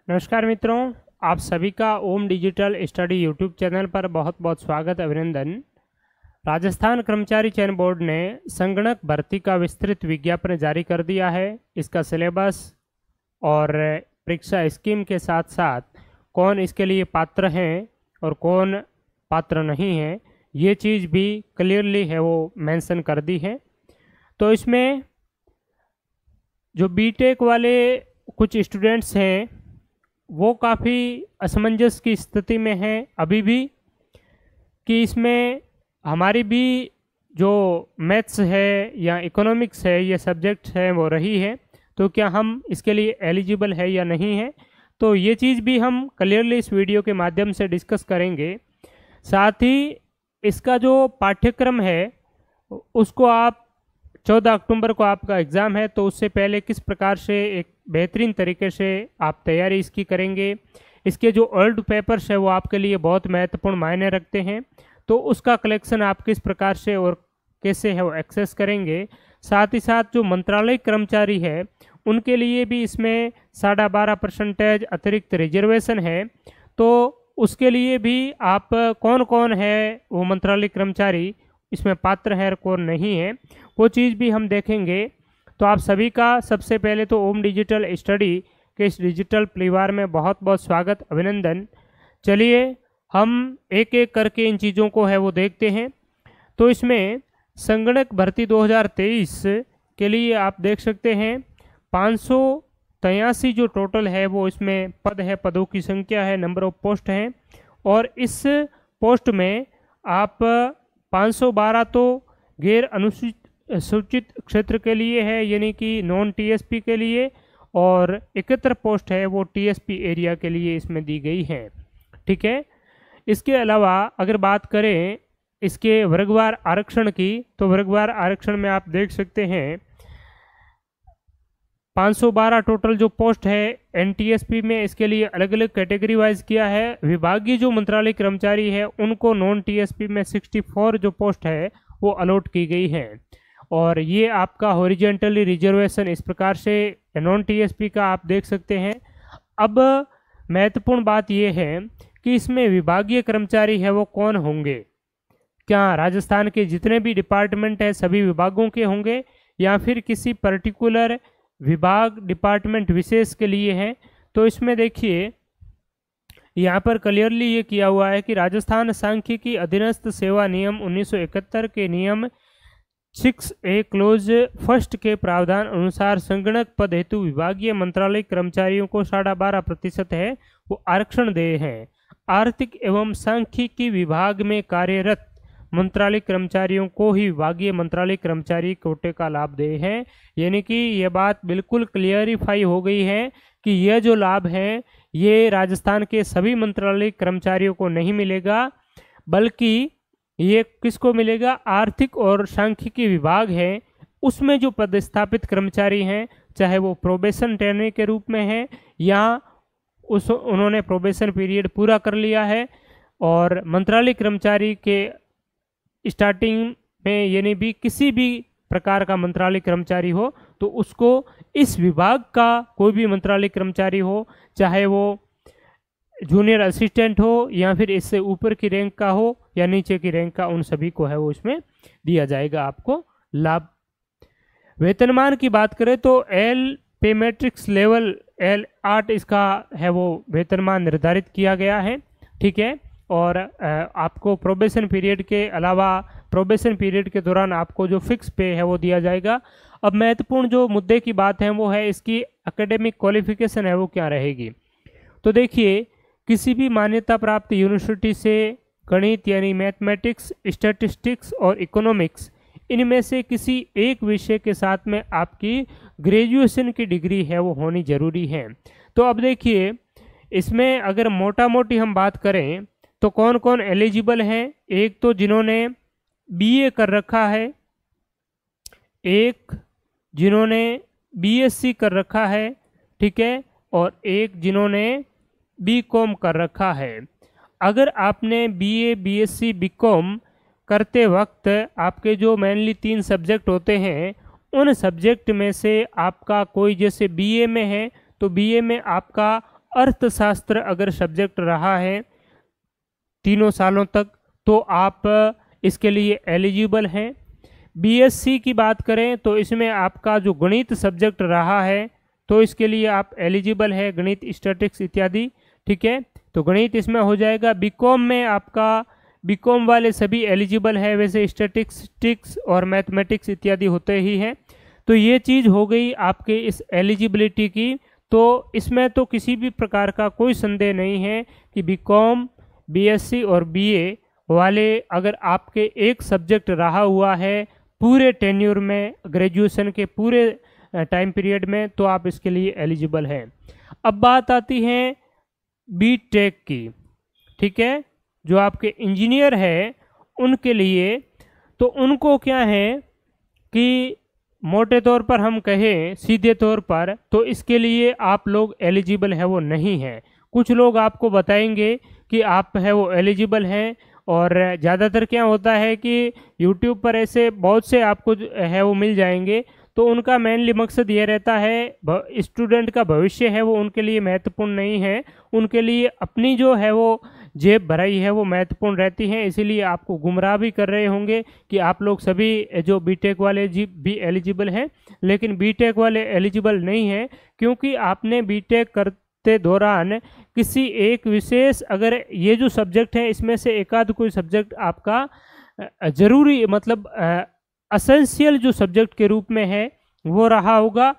नमस्कार मित्रों, आप सभी का ओम डिजिटल स्टडी यूट्यूब चैनल पर बहुत बहुत स्वागत अभिनंदन। राजस्थान कर्मचारी चयन बोर्ड ने संगणक भर्ती का विस्तृत विज्ञापन जारी कर दिया है। इसका सिलेबस और परीक्षा स्कीम के साथ साथ कौन इसके लिए पात्र हैं और कौन पात्र नहीं है, ये चीज़ भी क्लियरली है वो मेंशन कर दी है। तो इसमें जो बीटेक वाले कुछ स्टूडेंट्स हैं वो काफ़ी असमंजस की स्थिति में हैं अभी भी, कि इसमें हमारी भी जो मैथ्स है या इकोनॉमिक्स है, ये सब्जेक्ट है वो रही है, तो क्या हम इसके लिए एलिजिबल है या नहीं है। तो ये चीज़ भी हम क्लियरली इस वीडियो के माध्यम से डिस्कस करेंगे। साथ ही इसका जो पाठ्यक्रम है उसको आप 14 अक्टूबर को आपका एग्ज़ाम है, तो उससे पहले किस प्रकार से एक बेहतरीन तरीके से आप तैयारी इसकी करेंगे। इसके जो ओल्ड पेपर्स है वो आपके लिए बहुत महत्वपूर्ण मायने रखते हैं, तो उसका कलेक्शन आप किस प्रकार से और कैसे है वो एक्सेस करेंगे। साथ ही साथ जो मंत्रालय कर्मचारी है उनके लिए भी इसमें 12.5% अतिरिक्त रिजर्वेशन है, तो उसके लिए भी आप कौन कौन है वो मंत्रालय कर्मचारी इसमें पात्र है और कौन नहीं है, वो चीज़ भी हम देखेंगे। तो आप सभी का सबसे पहले तो ओम डिजिटल स्टडी के इस डिजिटल परिवार में बहुत बहुत स्वागत अभिनंदन। चलिए हम एक एक करके इन चीज़ों को है वो देखते हैं। तो इसमें संगणक भर्ती 2023 के लिए आप देख सकते हैं 583 जो टोटल है वो इसमें पद है, पदों की संख्या है, नंबर ऑफ पोस्ट हैं। और इस पोस्ट में आप 512 तो गैर अनुसूचित क्षेत्र के लिए है, यानी कि नॉन टीएसपी के लिए, और 71 पोस्ट है वो टीएसपी एरिया के लिए इसमें दी गई है। ठीक है। इसके अलावा अगर बात करें इसके वर्गवार आरक्षण की, तो वर्गवार आरक्षण में आप देख सकते हैं 512 टोटल जो पोस्ट है एनटीएसपी में, इसके लिए अलग अलग कैटेगरी वाइज किया है। विभागीय जो मंत्रालय कर्मचारी है उनको नॉन टीएसपी में 64 जो पोस्ट है वो अलॉट की गई है। और ये आपका हॉरिजेंटली रिजर्वेशन इस प्रकार से नॉन टीएसपी का आप देख सकते हैं। अब महत्वपूर्ण बात ये है कि इसमें विभागीय कर्मचारी है वो कौन होंगे। क्या राजस्थान के जितने भी डिपार्टमेंट है सभी विभागों के होंगे या फिर किसी पर्टिकुलर विभाग डिपार्टमेंट विशेष के लिए है। तो इसमें देखिए यहाँ पर क्लियरली ये किया हुआ है कि राजस्थान सांख्यिकी अधीनस्थ सेवा नियम 1971 के नियम 6A क्लोज फर्स्ट के प्रावधान अनुसार संगणक पद हेतु विभागीय मंत्रालय कर्मचारियों को 12.5% है वो आरक्षण दे हैं। आर्थिक एवं सांख्यिकी विभाग में कार्यरत मंत्रालय कर्मचारियों को ही विभागीय मंत्रालय कर्मचारी कोटे का लाभ दे हैं। यानी कि यह बात बिल्कुल क्लियरिफाई हो गई है कि यह जो लाभ है ये राजस्थान के सभी मंत्रालय कर्मचारियों को नहीं मिलेगा, बल्कि ये किसको मिलेगा, आर्थिक और सांख्यिकी विभाग है उसमें जो पदस्थापित कर्मचारी हैं, चाहे वो प्रोबेशन ट्रेनी के रूप में है या उन्होंने प्रोबेशन पीरियड पूरा कर लिया है, और मंत्रालय कर्मचारी के स्टार्टिंग में यानी भी किसी भी प्रकार का मंत्रालय कर्मचारी हो तो उसको इस विभाग का कोई भी मंत्रालय कर्मचारी हो, चाहे वो जूनियर असिस्टेंट हो या फिर इससे ऊपर की रैंक का हो या नीचे की रैंक का, उन सभी को है वो इसमें दिया जाएगा आपको लाभ। वेतनमान की बात करें तो एल पे मैट्रिक्स लेवल L8 इसका है वो वेतनमान निर्धारित किया गया है। ठीक है। और आपको प्रोबेशन पीरियड के अलावा प्रोबेशन पीरियड के दौरान आपको जो फिक्स पे है वो दिया जाएगा। अब महत्वपूर्ण जो मुद्दे की बात है वो है इसकी एकेडमिक क्वालिफिकेशन है वो क्या रहेगी। तो देखिए किसी भी मान्यता प्राप्त यूनिवर्सिटी से गणित यानी मैथमेटिक्स, स्टैटिस्टिक्स और इकोनॉमिक्स, इनमें से किसी एक विषय के साथ में आपकी ग्रेजुएशन की डिग्री है वो होनी जरूरी है। तो अब देखिए इसमें अगर मोटा मोटी हम बात करें तो कौन कौन एलिजिबल हैं। एक तो जिन्होंने बीए कर रखा है, एक जिन्होंने बीएससी कर रखा है, ठीक है, और एक जिन्होंने बीकॉम कर रखा है। अगर आपने बीए, बीएससी, बीकॉम करते वक्त आपके जो मेनली 3 सब्जेक्ट होते हैं उन सब्जेक्ट में से आपका कोई जैसे बीए में है तो बीए में आपका अर्थशास्त्र अगर सब्जेक्ट रहा है 3 सालों तक तो आप इसके लिए एलिजिबल हैं। बीएससी की बात करें तो इसमें आपका जो गणित सब्जेक्ट रहा है तो इसके लिए आप एलिजिबल है, गणित, स्टैटिस्टिक्स इत्यादि, ठीक है, तो गणित इसमें हो जाएगा। बीकॉम में आपका बीकॉम वाले सभी एलिजिबल है, वैसे स्टैटिस्टिक्स और मैथमेटिक्स इत्यादि होते ही हैं। तो ये चीज़ हो गई आपके इस एलिजिबिलिटी की। तो इसमें तो किसी भी प्रकार का कोई संदेह नहीं है कि बीकॉम, बीएससी और बीए वाले अगर आपके एक सब्जेक्ट रहा हुआ है पूरे टेन्योर में, ग्रेजुएशन के पूरे टाइम पीरियड में, तो आप इसके लिए एलिजिबल हैं। अब बात आती है बीटेक की, ठीक है, जो आपके इंजीनियर है उनके लिए, तो उनको क्या है कि मोटे तौर पर हम कहें, सीधे तौर पर, तो इसके लिए आप लोग एलिजिबल है वो नहीं है। कुछ लोग आपको बताएंगे कि आप है वो एलिजिबल हैं, और ज़्यादातर क्या होता है कि यूट्यूब पर ऐसे बहुत से आपको है वो मिल जाएंगे, तो उनका मेनली मकसद ये रहता है स्टूडेंट का भविष्य है वो उनके लिए महत्वपूर्ण नहीं है, उनके लिए अपनी जो है वो जेब भराई है वो महत्वपूर्ण रहती है। इसीलिए आपको गुमराह भी कर रहे होंगे कि आप लोग सभी जो बीटेक वाले भी एलिजिबल हैं, लेकिन बीटेक वाले एलिजिबल नहीं हैं, क्योंकि आपने बीटेक करते दौरान किसी एक विशेष, अगर ये जो सब्जेक्ट है इसमें से एक आध कोई सब्जेक्ट आपका जरूरी, मतलब असेंशियल जो सब्जेक्ट के रूप में है वो रहा होगा,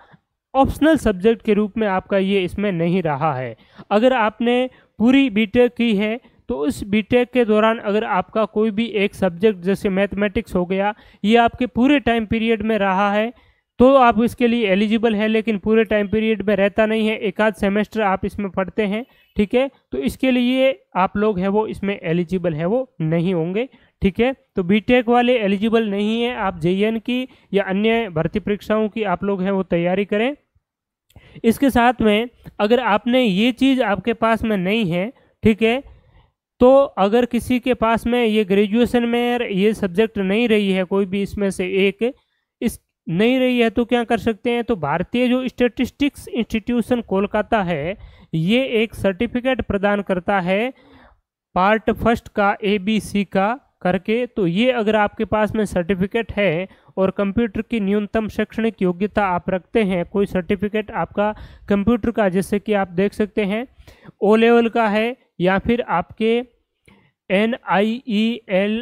ऑप्शनल सब्जेक्ट के रूप में आपका ये इसमें नहीं रहा है। अगर आपने पूरी बीटेक की है तो उस बीटेक के दौरान अगर आपका कोई भी एक सब्जेक्ट जैसे मैथमेटिक्स हो गया, ये आपके पूरे टाइम पीरियड में रहा है तो आप इसके लिए एलिजिबल है, लेकिन पूरे टाइम पीरियड में रहता नहीं है, एक आध सेमेस्टर आप इसमें पढ़ते हैं, ठीक है, तो इसके लिए आप लोग है वो इसमें एलिजिबल है वो नहीं होंगे, ठीक है। तो बीटेक वाले एलिजिबल नहीं है। आप जेईएन की या अन्य भर्ती परीक्षाओं की आप लोग हैं वो तैयारी करें। इसके साथ में अगर आपने ये चीज़ आपके पास में नहीं है, ठीक है, तो अगर किसी के पास में ये ग्रेजुएशन में ये सब्जेक्ट नहीं रही है, कोई भी इसमें से एक इस नहीं रही है, तो क्या कर सकते हैं, तो भारतीय जो स्टैटिस्टिक्स इंस्टीट्यूशन कोलकाता है ये एक सर्टिफिकेट प्रदान करता है पार्ट फर्स्ट का ABC का करके। तो ये अगर आपके पास में सर्टिफिकेट है और कंप्यूटर की न्यूनतम शैक्षणिक योग्यता आप रखते हैं, कोई सर्टिफिकेट आपका कंप्यूटर का, जैसे कि आप देख सकते हैं O लेवल का है, या फिर आपके NIELIET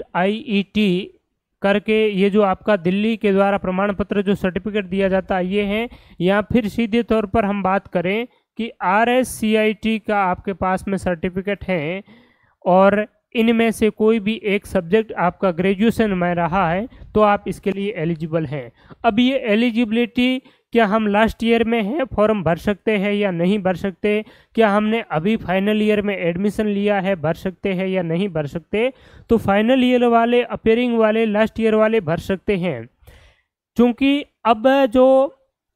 करके ये जो आपका दिल्ली के द्वारा प्रमाण पत्र जो सर्टिफिकेट दिया जाता है ये है, या फिर सीधे तौर पर हम बात करें कि RSCIT का आपके पास में सर्टिफिकेट है, और इनमें से कोई भी एक सब्जेक्ट आपका ग्रेजुएशन में रहा है तो आप इसके लिए एलिजिबल हैं। अब ये एलिजिबिलिटी क्या हम लास्ट ईयर में है फॉर्म भर सकते हैं या नहीं भर सकते, क्या हमने अभी फाइनल ईयर में एडमिशन लिया है भर सकते हैं या नहीं भर सकते, तो फाइनल ईयर वाले, अपेयरिंग वाले, लास्ट ईयर वाले भर सकते हैं। क्योंकि अब जो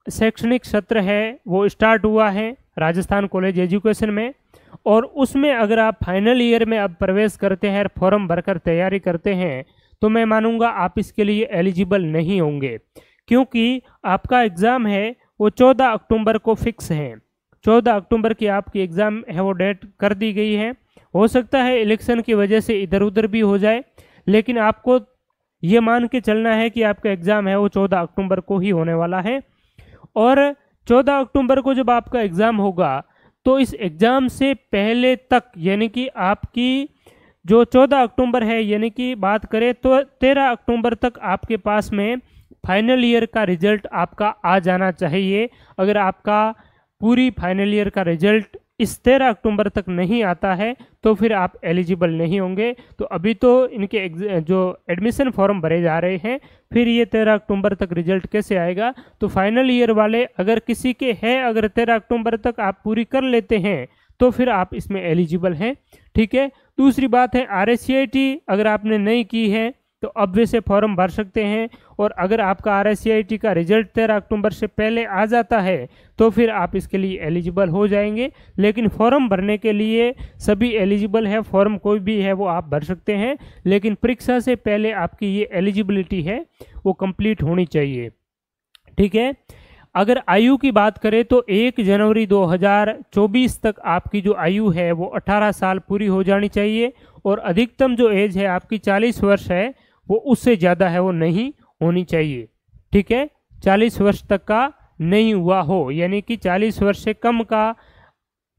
शैक्षणिक सत्र है वो स्टार्ट हुआ है राजस्थान कॉलेज एजुकेशन में, और उसमें अगर आप फाइनल ईयर में अब प्रवेश करते हैं, फॉर्म भरकर तैयारी करते हैं, तो मैं मानूंगा आप इसके लिए एलिजिबल नहीं होंगे, क्योंकि आपका एग्ज़ाम है वो 14 अक्टूबर को फिक्स है। 14 अक्टूबर की आपकी एग्ज़ाम है वो डेट कर दी गई है। हो सकता है इलेक्शन की वजह से इधर उधर भी हो जाए, लेकिन आपको ये मान के चलना है कि आपका एग्ज़ाम है वो 14 अक्टूबर को ही होने वाला है। और 14 अक्टूबर को जब आपका एग्ज़ाम होगा तो इस एग्ज़ाम से पहले तक, यानी कि आपकी जो 14 अक्टूबर है, यानी कि बात करें तो 13 अक्टूबर तक आपके पास में फाइनल ईयर का रिजल्ट आपका आ जाना चाहिए। अगर आपका पूरी फाइनल ईयर का रिजल्ट इस 13 अक्टूबर तक नहीं आता है तो फिर आप एलिजिबल नहीं होंगे। तो अभी तो इनके जो एडमिशन फॉर्म भरे जा रहे हैं, फिर ये 13 अक्टूबर तक रिजल्ट कैसे आएगा। तो फाइनल ईयर वाले अगर किसी के हैं, अगर 13 अक्टूबर तक आप पूरी कर लेते हैं तो फिर आप इसमें एलिजिबल हैं, ठीक है। दूसरी बात है RSCIT अगर आपने नहीं की है तो अब वैसे फॉर्म भर सकते हैं, और अगर आपका RSCIT का रिजल्ट 13 अक्टूबर से पहले आ जाता है तो फिर आप इसके लिए एलिजिबल हो जाएंगे। लेकिन फॉर्म भरने के लिए सभी एलिजिबल है, फॉर्म कोई भी है वो आप भर सकते हैं, लेकिन परीक्षा से पहले आपकी ये एलिजिबिलिटी है वो कंप्लीट होनी चाहिए, ठीक है। अगर आयु की बात करें तो 1 जनवरी 2024 तक आपकी जो आयु है वो 18 साल पूरी हो जानी चाहिए, और अधिकतम जो एज है आपकी 40 वर्ष है वो उससे ज़्यादा है वो नहीं होनी चाहिए। ठीक है, 40 वर्ष तक का नहीं हुआ हो, यानी कि 40 वर्ष से कम का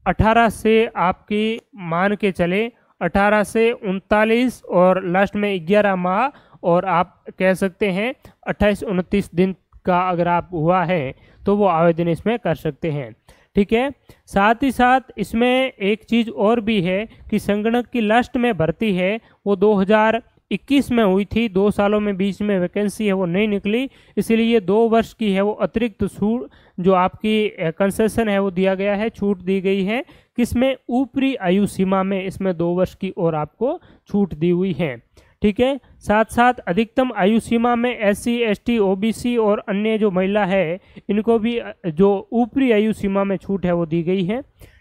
18 से आपकी मान के चले 18 से 39 और लास्ट में 11 माह, और आप कह सकते हैं 28-29 दिन का अगर आप हुआ है तो वो आवेदन इसमें कर सकते हैं। ठीक है, साथ ही साथ इसमें एक चीज़ और भी है कि संगणक की लास्ट में भर्ती है वो 2021 में हुई थी, 2 सालों में बीच में वैकेंसी है वो नहीं निकली, इसीलिए 2 वर्ष की है वो अतिरिक्त छूट जो आपकी कंसेशन है वो दिया गया है, छूट दी गई है, किसमें ऊपरी आयु सीमा में इसमें 2 वर्ष की और आपको छूट दी हुई है। ठीक है, साथ साथ अधिकतम आयु सीमा में SC ST OBC और अन्य जो महिला है इनको भी जो ऊपरी आयु सीमा में छूट है वो दी गई है।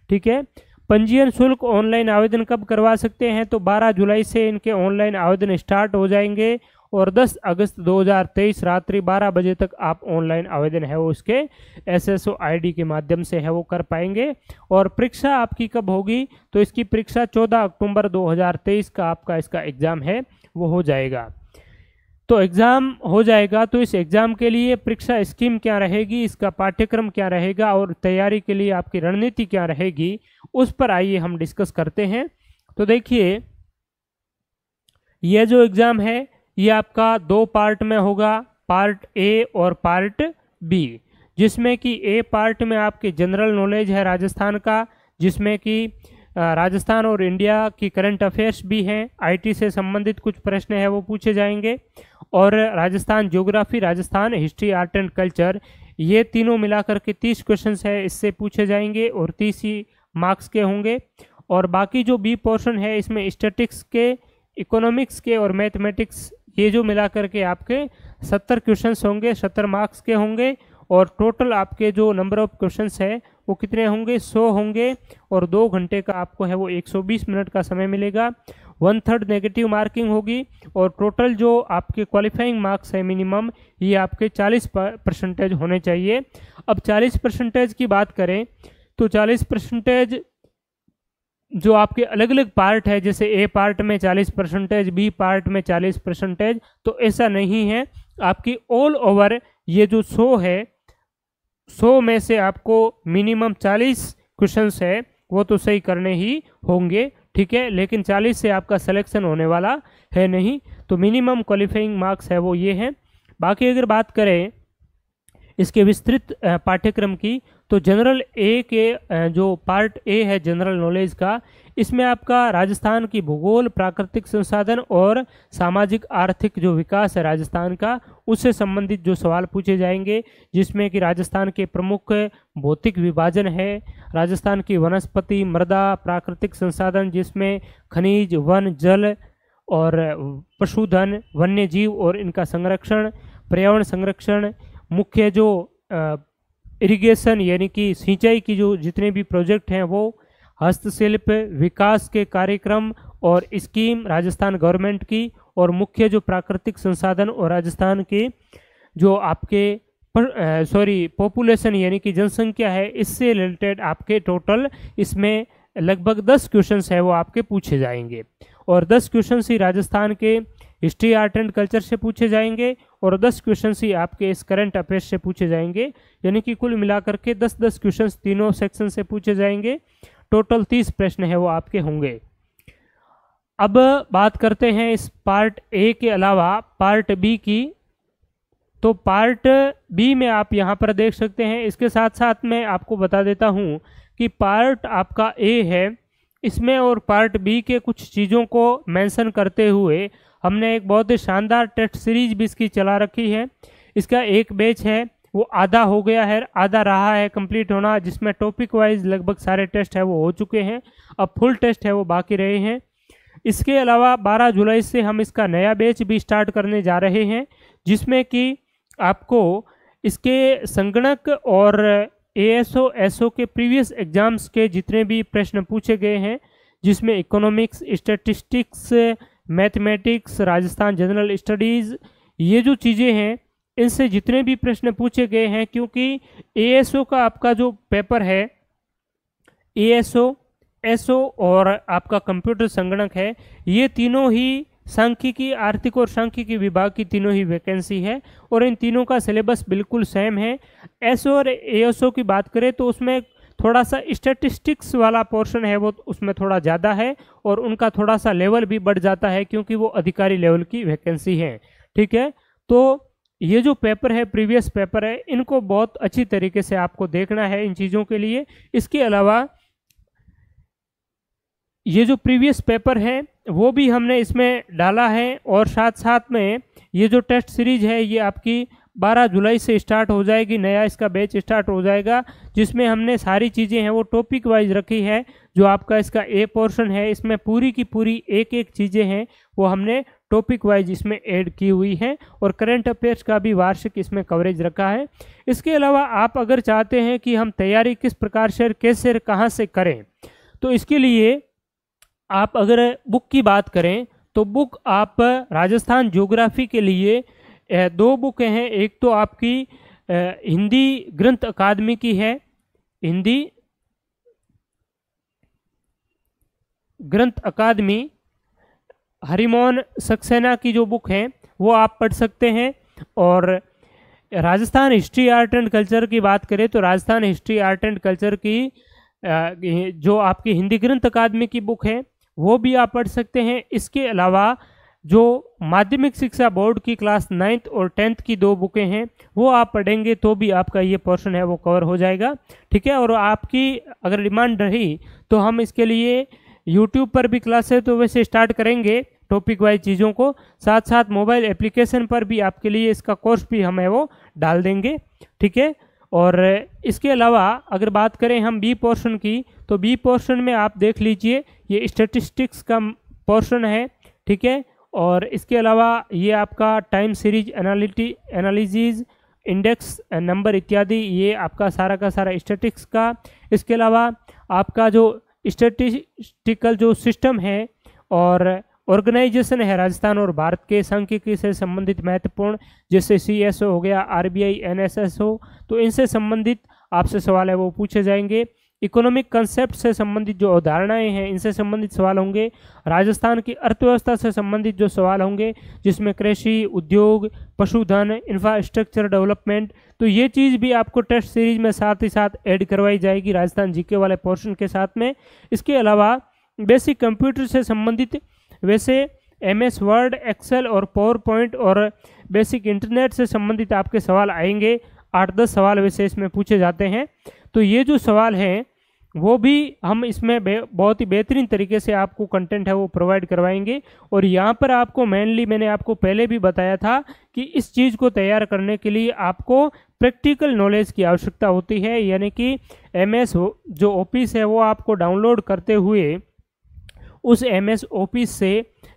ठीक है, पंजीयन शुल्क ऑनलाइन आवेदन कब करवा सकते हैं, तो 12 जुलाई से इनके ऑनलाइन आवेदन स्टार्ट हो जाएंगे, और 10 अगस्त 2023 रात्रि 12 बजे तक आप ऑनलाइन आवेदन है वो उसके SSO ID के माध्यम से है वो कर पाएंगे। और परीक्षा आपकी कब होगी, तो इसकी परीक्षा 14 अक्टूबर 2023 का आपका इसका एग्ज़ाम है वो हो जाएगा। तो एग्ज़ाम हो जाएगा, तो इस एग्ज़ाम के लिए परीक्षा स्कीम क्या रहेगी, इसका पाठ्यक्रम क्या रहेगा और तैयारी के लिए आपकी रणनीति क्या रहेगी, उस पर आइए हम डिस्कस करते हैं। तो देखिए, यह जो एग्ज़ाम है ये आपका 2 पार्ट में होगा, पार्ट ए और पार्ट बी, जिसमें कि ए पार्ट में आपके जनरल नॉलेज है राजस्थान का, जिसमें कि राजस्थान और इंडिया की करंट अफेयर्स भी हैं, IT से संबंधित कुछ प्रश्न है वो पूछे जाएंगे, और Rajasthan geography, Rajasthan history, art and culture, ये तीनों मिलाकर के 30 क्वेश्चंस है इससे पूछे जाएंगे और 30 ही मार्क्स के होंगे। और बाकी जो बी पोर्शन है इसमें स्टैटिक्स के, इकोनॉमिक्स के और मैथमेटिक्स, ये जो मिलाकर के आपके 70 क्वेश्चंस होंगे, 70 मार्क्स के होंगे, और टोटल आपके जो नंबर ऑफ क्वेश्चंस है वो कितने होंगे, 100 होंगे, और 2 घंटे का आपको है वो 120 मिनट का समय मिलेगा। 1/3 नेगेटिव मार्किंग होगी, और टोटल जो आपके क्वालिफाइंग मार्क्स है मिनिमम ये आपके 40% होने चाहिए। अब 40% की बात करें तो 40% जो आपके अलग अलग पार्ट है, जैसे ए पार्ट में 40%, बी पार्ट में 40%, तो ऐसा नहीं है, आपकी ऑल ओवर ये जो 100 है, 100 में से आपको मिनिमम 40 क्वेश्चंस है वो तो सही करने ही होंगे। ठीक है, लेकिन 40 से आपका सिलेक्शन होने वाला है नहीं, तो मिनिमम क्वालिफाइंग मार्क्स है वो ये है। बाकी अगर बात करें इसके विस्तृत पाठ्यक्रम की, तो जनरल ए के जो पार्ट ए है जनरल नॉलेज का, इसमें आपका राजस्थान की भूगोल, प्राकृतिक संसाधन और सामाजिक आर्थिक जो विकास है राजस्थान का, उससे संबंधित जो सवाल पूछे जाएंगे, जिसमें कि राजस्थान के प्रमुख भौतिक विभाजन है, राजस्थान की वनस्पति, मृदा, प्राकृतिक संसाधन जिसमें खनिज, वन, जल और पशुधन, वन्य जीव और इनका संरक्षण, पर्यावरण संरक्षण, मुख्य जो इरिगेशन यानी कि सिंचाई की जो जितने भी प्रोजेक्ट हैं वो, हस्तशिल्प, विकास के कार्यक्रम और स्कीम राजस्थान गवर्नमेंट की, और मुख्य जो प्राकृतिक संसाधन और राजस्थान के जो आपके पॉपुलेशन यानी कि जनसंख्या है, इससे रिलेटेड आपके टोटल इसमें लगभग 10 क्वेश्चंस है वो आपके पूछे जाएंगे, और 10 क्वेश्चंस ही राजस्थान के हिस्ट्री, आर्ट एंड कल्चर से पूछे जाएंगे, और 10 क्वेश्चंस ही आपके इस करंट अफेयर्स से पूछे जाएंगे, यानी कि कुल मिलाकर के 10-10 क्वेश्चंस तीनों सेक्शन से पूछे जाएंगे। टोटल 30 प्रश्न है वो आपके होंगे। अब बात करते हैं इस पार्ट ए के अलावा पार्ट बी की। तो पार्ट बी में आप यहाँ पर देख सकते हैं, इसके साथ साथ मैं आपको बता देता हूँ कि पार्ट आपका ए है, इसमें और पार्ट बी के कुछ चीज़ों को मेंशन करते हुए हमने एक बहुत ही शानदार टेस्ट सीरीज भी इसकी चला रखी है। इसका एक बैच है वो आधा हो गया है, आधा रहा है कंप्लीट होना, जिसमें टॉपिक वाइज लगभग सारे टेस्ट है वो हो चुके हैं, अब फुल टेस्ट है वो बाकी रहे हैं। इसके अलावा 12 जुलाई से हम इसका नया बैच भी स्टार्ट करने जा रहे हैं, जिसमें कि आपको इसके संगणक और ASO SO के प्रीवियस एग्जाम्स के जितने भी प्रश्न पूछे गए हैं, जिसमें economics, statistics, mathematics, Rajasthan general studies, ये जो चीज़ें हैं इनसे जितने भी प्रश्न पूछे गए हैं, क्योंकि एएसओ का आपका जो पेपर है, एएसओ, एसओ और आपका कंप्यूटर संगणक है, ये तीनों ही सांख्यिकी, आर्थिक और सांख्यिकी विभाग की तीनों ही वैकेंसी है और इन तीनों का सिलेबस बिल्कुल सेम है। एसओ और एएसओ की बात करें तो उसमें थोड़ा सा स्टैटिस्टिक्स वाला पोर्शन है, वो उसमें थोड़ा ज़्यादा है और उनका थोड़ा सा लेवल भी बढ़ जाता है क्योंकि वो अधिकारी लेवल की वैकेंसी है। ठीक है, तो ये जो पेपर है, प्रीवियस पेपर है, इनको बहुत अच्छी तरीके से आपको देखना है इन चीज़ों के लिए। इसके अलावा ये जो प्रीवियस पेपर है वो भी हमने इसमें डाला है और साथ साथ में ये जो टेस्ट सीरीज है ये आपकी 12 जुलाई से स्टार्ट हो जाएगी, नया इसका बैच स्टार्ट हो जाएगा, जिसमें हमने सारी चीज़ें हैं वो टॉपिक वाइज रखी है। जो आपका इसका ए पोर्शन है, इसमें पूरी की पूरी एक एक चीज़ें हैं वो हमने टॉपिक वाइज इसमें ऐड की हुई है और करंट अफेयर्स का भी वार्षिक इसमें कवरेज रखा है। इसके अलावा आप अगर चाहते हैं कि हम तैयारी किस प्रकार से, कैसे, कहाँ से करें, तो इसके लिए आप अगर बुक की बात करें तो बुक आप राजस्थान ज्योग्राफी के लिए 2 बुक हैं। एक तो आपकी हिंदी ग्रंथ अकादमी की है, हिंदी ग्रंथ अकादमी हरिमोहन सक्सेना की जो बुक है वो आप पढ़ सकते हैं। और Rajasthan history art and culture की बात करें तो Rajasthan history art and culture की जो आपकी हिंदी ग्रंथ अकादमी की बुक है वो भी आप पढ़ सकते हैं। इसके अलावा जो माध्यमिक शिक्षा बोर्ड की क्लास 9th और 10th की 2 बुकें हैं वो आप पढ़ेंगे तो भी आपका ये पोर्शन है वो कवर हो जाएगा। ठीक है, और आपकी अगर डिमांड रही तो हम इसके लिए यूट्यूब पर भी क्लासेस तो वैसे स्टार्ट करेंगे टॉपिक वाइज चीज़ों को, साथ साथ मोबाइल एप्लीकेशन पर भी आपके लिए इसका कोर्स भी हम है वो डाल देंगे। ठीक है, और इसके अलावा अगर बात करें हम बी पोर्शन की तो बी पोर्शन में आप देख लीजिए ये स्टैटिस्टिक्स का पोर्शन है। ठीक है, और इसके अलावा ये आपका time series analysis, index number इत्यादि, ये आपका सारा का सारा स्टैटिस्टिक्स का। इसके अलावा आपका जो स्टैटिस्टिकल जो सिस्टम है और ऑर्गेनाइजेशन है राजस्थान और भारत के सांख्यिकी से संबंधित महत्वपूर्ण, जैसे CSO हो गया, RBI, NSSO, तो इनसे संबंधित आपसे सवाल है वो पूछे जाएंगे। इकोनॉमिक कंसेप्ट से संबंधित जो अवधारणाएं हैं इनसे संबंधित सवाल होंगे। राजस्थान की अर्थव्यवस्था से संबंधित जो सवाल होंगे जिसमें कृषि, उद्योग, पशुधन, इंफ्रास्ट्रक्चर डेवलपमेंट, तो ये चीज़ भी आपको टेस्ट सीरीज में साथ ही साथ ऐड करवाई जाएगी राजस्थान जीके वाले पोर्शन के साथ में। इसके अलावा बेसिक कंप्यूटर से संबंधित वैसे MS वर्ड, एक्सेल और पावर पॉइंट और बेसिक इंटरनेट से संबंधित आपके सवाल आएंगे। 8-10 सवाल वैसे इसमें पूछे जाते हैं। तो ये जो सवाल हैं वो भी हम इसमें बहुत ही बेहतरीन तरीके से आपको कंटेंट है वो प्रोवाइड करवाएंगे। और यहाँ पर आपको मेनली मैंने आपको पहले भी बताया था कि इस चीज़ को तैयार करने के लिए आपको प्रैक्टिकल नॉलेज की आवश्यकता होती है, यानी कि MS जो ऑफिस है वो आपको डाउनलोड करते हुए उस MS ऑफिस से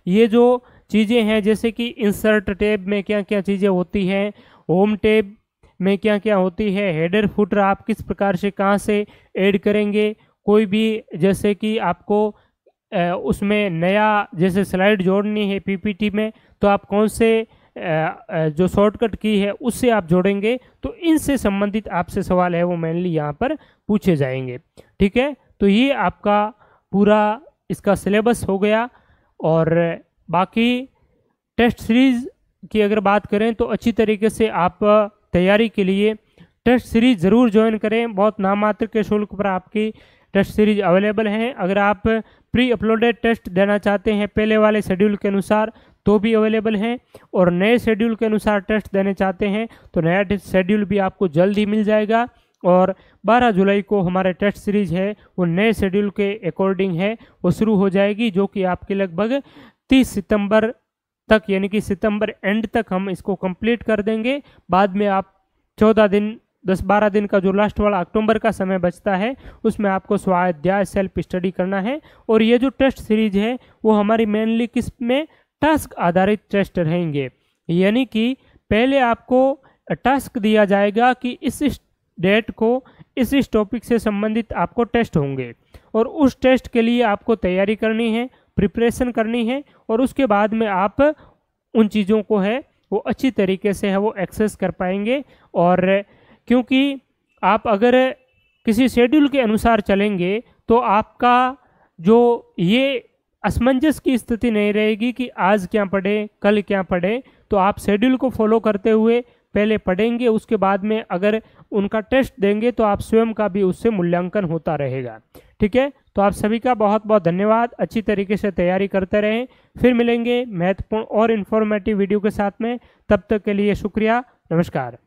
ये जो चीज़ें हैं जैसे कि इंसर्ट टैब में क्या क्या चीज़ें होती हैं, होम टैब में क्या क्या होती है, हेडर फुटर आप किस प्रकार से कहाँ से ऐड करेंगे, कोई भी जैसे कि आपको उसमें नया जैसे स्लाइड जोड़नी है PPT में तो आप कौन से जो शॉर्टकट की है उससे आप जोड़ेंगे, तो इनसे संबंधित आपसे सवाल है वो मेनली यहाँ पर पूछे जाएंगे। ठीक है, तो ये आपका पूरा इसका सिलेबस हो गया। और बाकी टेस्ट सीरीज़ की अगर बात करें तो अच्छी तरीके से आप तैयारी के लिए टेस्ट सीरीज ज़रूर ज्वाइन करें। बहुत नाममात्र के शुल्क पर आपकी टेस्ट सीरीज अवेलेबल हैं। अगर आप प्री अपलोडेड टेस्ट देना चाहते हैं पहले वाले शेड्यूल के अनुसार तो भी अवेलेबल हैं, और नए शेड्यूल के अनुसार टेस्ट देने चाहते हैं तो नया शेड्यूल भी आपको जल्द ही मिल जाएगा। और 12 जुलाई को हमारे टेस्ट सीरीज है वो नए शेड्यूल के अकॉर्डिंग है वो शुरू हो जाएगी, जो कि आपके लगभग 30 सितंबर तक, यानी कि सितंबर एंड तक हम इसको कंप्लीट कर देंगे। बाद में आप 14 दिन 10-12 दिन का जो लास्ट वाला अक्टूबर का समय बचता है उसमें आपको स्वाध्याय सेल्फ स्टडी करना है। और ये जो टेस्ट सीरीज है वो हमारी मेनली किस में टास्क आधारित टेस्ट रहेंगे, यानी कि पहले आपको टास्क दिया जाएगा कि इस डेट को इस टॉपिक से संबंधित आपको टेस्ट होंगे और उस टेस्ट के लिए आपको तैयारी करनी है, प्रिपरेशन करनी है, और उसके बाद में आप उन चीज़ों को है वो अच्छी तरीके से है वो एक्सेस कर पाएंगे। और क्योंकि आप अगर किसी शेड्यूल के अनुसार चलेंगे तो आपका जो ये असमंजस की स्थिति नहीं रहेगी कि आज क्या पढ़े कल क्या पढ़े। तो आप शेड्यूल को फॉलो करते हुए पहले पढ़ेंगे, उसके बाद में अगर उनका टेस्ट देंगे तो आप स्वयं का भी उससे मूल्यांकन होता रहेगा। ठीक है, तो आप सभी का बहुत बहुत धन्यवाद। अच्छी तरीके से तैयारी करते रहें। फिर मिलेंगे महत्वपूर्ण और इन्फॉर्मेटिव वीडियो के साथ में। तब तक के लिए शुक्रिया, नमस्कार।